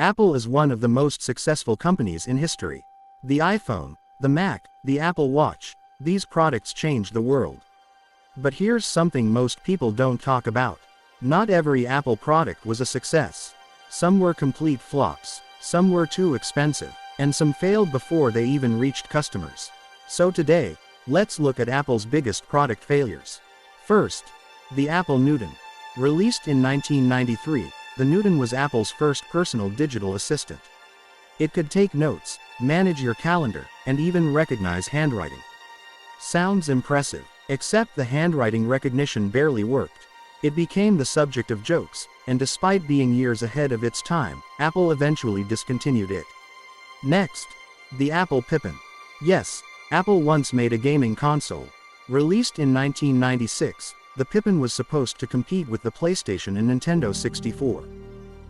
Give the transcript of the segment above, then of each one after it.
Apple is one of the most successful companies in history. The iPhone, the Mac, the Apple Watch, these products changed the world. But here's something most people don't talk about. Not every Apple product was a success. Some were complete flops, some were too expensive, and some failed before they even reached customers. So today, let's look at Apple's biggest product failures. First, the Apple Newton. Released in 1993, the Newton was Apple's first personal digital assistant. It could take notes, manage your calendar, and even recognize handwriting. Sounds impressive, except the handwriting recognition barely worked. It became the subject of jokes, and despite being years ahead of its time, Apple eventually discontinued it. Next, the Apple Pippin. Yes, Apple once made a gaming console. Released in 1996, the Pippin was supposed to compete with the PlayStation and Nintendo 64.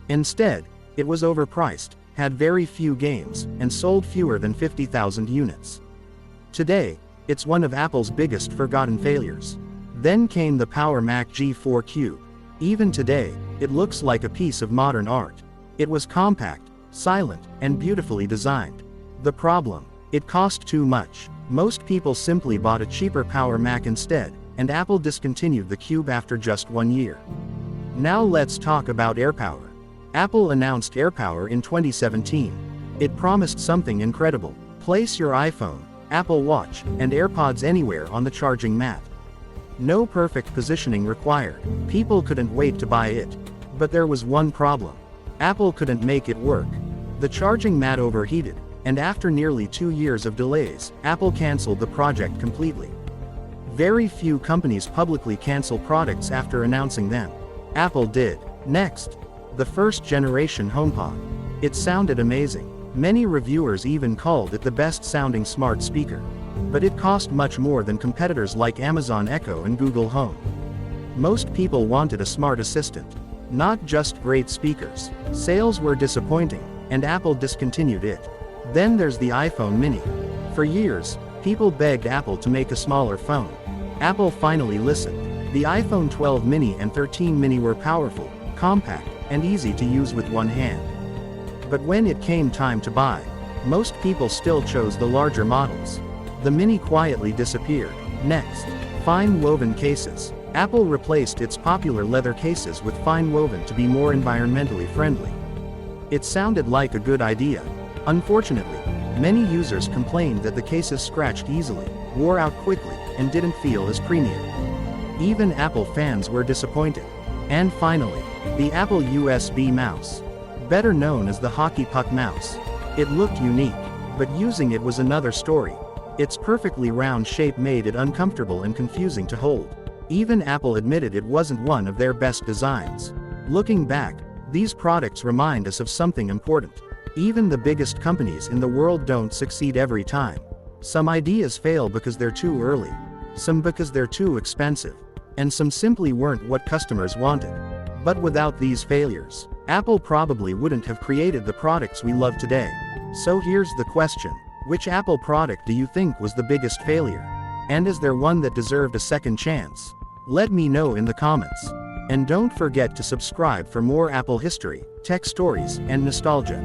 Instead, it was overpriced, had very few games, and sold fewer than 50,000 units. Today, it's one of Apple's biggest forgotten failures. Then came the Power Mac G4 Cube. Even today, it looks like a piece of modern art. It was compact, silent, and beautifully designed. The problem? It cost too much. Most people simply bought a cheaper Power Mac instead, and Apple discontinued the Cube after just 1 year. Now let's talk about AirPower. Apple announced AirPower in 2017. It promised something incredible. Place your iPhone, Apple Watch, and AirPods anywhere on the charging mat. No perfect positioning required. People couldn't wait to buy it. But there was one problem. Apple couldn't make it work. The charging mat overheated, and after nearly 2 years of delays, Apple canceled the project completely. Very few companies publicly cancel products after announcing them. Apple did. Next, the first generation HomePod. It sounded amazing. Many reviewers even called it the best sounding smart speaker. But it cost much more than competitors like Amazon Echo and Google Home. Most people wanted a smart assistant, not just great speakers. Sales were disappointing, and Apple discontinued it. Then there's the iPhone mini. For years, people begged Apple to make a smaller phone. Apple finally listened. The iPhone 12 mini and 13 mini were powerful, compact, and easy to use with one hand. But when it came time to buy, most people still chose the larger models. The mini quietly disappeared. Next, FineWoven cases. Apple replaced its popular leather cases with FineWoven to be more environmentally friendly. It sounded like a good idea. Unfortunately, many users complained that the cases scratched easily, wore out quickly, and didn't feel as premium. Even Apple fans were disappointed. And finally, the Apple USB mouse. Better known as the hockey puck mouse. It looked unique, but using it was another story. Its perfectly round shape made it uncomfortable and confusing to hold. Even Apple admitted it wasn't one of their best designs. Looking back, these products remind us of something important. Even the biggest companies in the world don't succeed every time. Some ideas fail because they're too early, some because they're too expensive, and some simply weren't what customers wanted. But without these failures, Apple probably wouldn't have created the products we love today. So here's the question. Which Apple product do you think was the biggest failure? And is there one that deserved a second chance? Let me know in the comments. And don't forget to subscribe for more Apple history, tech stories, and nostalgia.